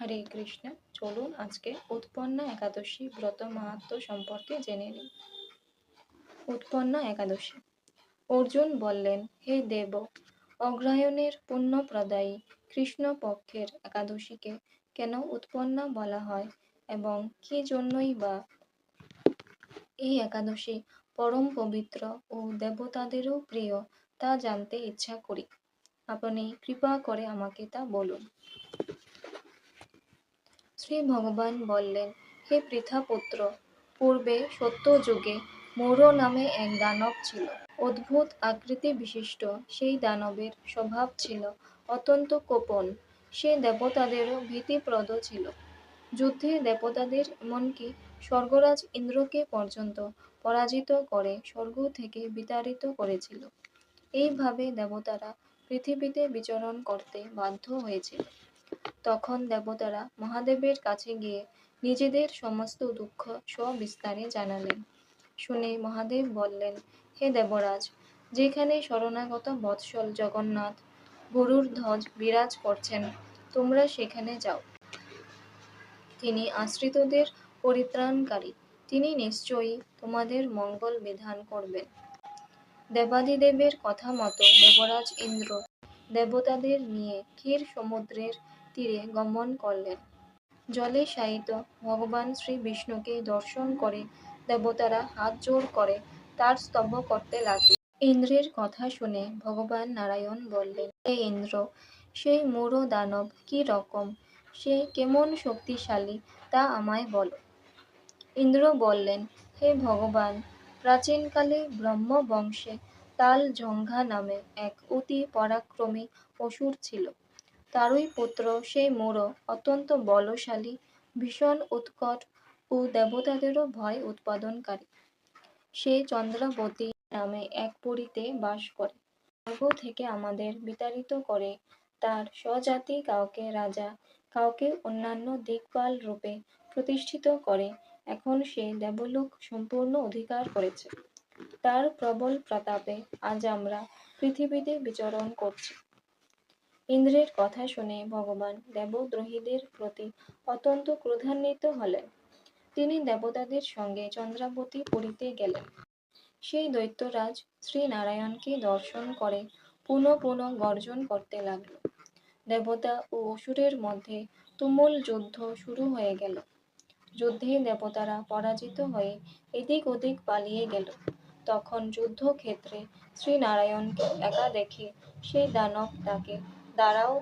হরে কৃষ্ণ। চলুন আজকে উৎপন্না একাদশী ব্রত মাহাত্ম্য সম্পর্কে জেনে নিই। উৎপন্না একাদশী। অর্জুন বললেন, হে দেব, অগ্রহায়ণের পুণ্যপ্রদায়ী কৃষ্ণ পক্ষের একাদশীকে কেন উৎপন্না বলা হয় এবং কি জন্যই বা এই একাদশী পরম পবিত্র ও দেবতাদেরও প্রিয় তা জানতে ইচ্ছা করি। আপনি কৃপা করে আমাকে তা বলুন। শ্রী ভগবান বললেন, হে পৃথাপুত্র, পূর্বে সত্যযুগে মৌর নামে এক দানব ছিল। অদ্ভুত আকৃতি বিশিষ্ট সেই দানবের স্বভাব ছিল অত্যন্ত কোপন। সে দেবতাদেরও ভীতিপ্রদ ছিল। যুদ্ধে দেবতাদের এমনকি স্বর্গরাজ ইন্দ্রকে পর্যন্ত পরাজিত করে স্বর্গ থেকে বিতাড়িত করেছিল। এইভাবে দেবতারা পৃথিবীতে বিচরণ করতে বাধ্য হয়েছিল। তখন দেবতারা মহাদেবের কাছে গিয়ে নিজেদের সমস্ত দুঃখ সবিস্তারে জানালেন। শুনে মহাদেব বললেন, হে দেবরাজ, যেখানে শরণাগত বৎসল জগন্নাথ গরুর ধ্বজ বিরাজ করছেন, তোমরা সেখানে যাও। তিনি আশ্রিতদের পরিত্রাণকারী, তিনি নিশ্চয়ই তোমাদের মঙ্গল বিধান করবেন। দেবাদিদেবের কথা মতো দেবরাজ ইন্দ্র দেবতাদের নিয়ে ক্ষীর সমুদ্রের তীরে গমন করলেন। জলে শায়িত ভগবান শ্রী বিষ্ণুকে দর্শন করে দেবতারা হাত জোড় করে তার স্তব করতে লাগলেন। ইন্দ্রের কথা শুনে ভগবান নারায়ণ বললেন, হে ইন্দ্র, সেই মূঢ় দানব কি রকম, সে কেমন শক্তিশালী তা আমায় বলো। ইন্দ্র বললেন, হে ভগবান, প্রাচীনকালে ব্রহ্মবংশে তাল জঙ্ঘা নামে এক অতি পরাক্রমী অসুর ছিল। তারই পুত্র সেই মূঢ় অত্যন্ত বলশালী, ভীষণ উৎকট ও দেবতাদেরও ভয় উৎপাদনকারী। সে চন্দ্রাবতী নামে এক পুরীতে বাস করে। স্বর্গ থেকে আমাদের বিতাড়িত করে তার স্বজাতি কাউকে রাজা, কাউকে অন্যান্য দিকপাল রূপে প্রতিষ্ঠিত করে এখন সে দেবলোক সম্পূর্ণ অধিকার করেছে। তার প্রবল প্রতাপে আজ আমরা পৃথিবীতে বিচরণ করছি। ইন্দ্রের কথা শুনে ভগবান দেবদ্রোহীদের প্রতি অত্যন্ত ক্রোধান্বিত হলেন। তিনি দেবতাদের সঙ্গে চন্দ্রাবতী পুরীতে গেলেন। সেই দৈত্যরাজ শ্রী নারায়ণকে দর্শন করে পুনঃ পুনঃ গর্জন করতে লাগল। দেবতা ও অসুরের মধ্যে তুমুল যুদ্ধ শুরু হয়ে গেল। যুদ্ধে দেবতারা পরাজিত হয়ে এদিক ওদিক পালিয়ে গেল। তখন যুদ্ধক্ষেত্রে শ্রী নারায়ণকে একা দেখে সেই দানব তাকে দাঁড়াও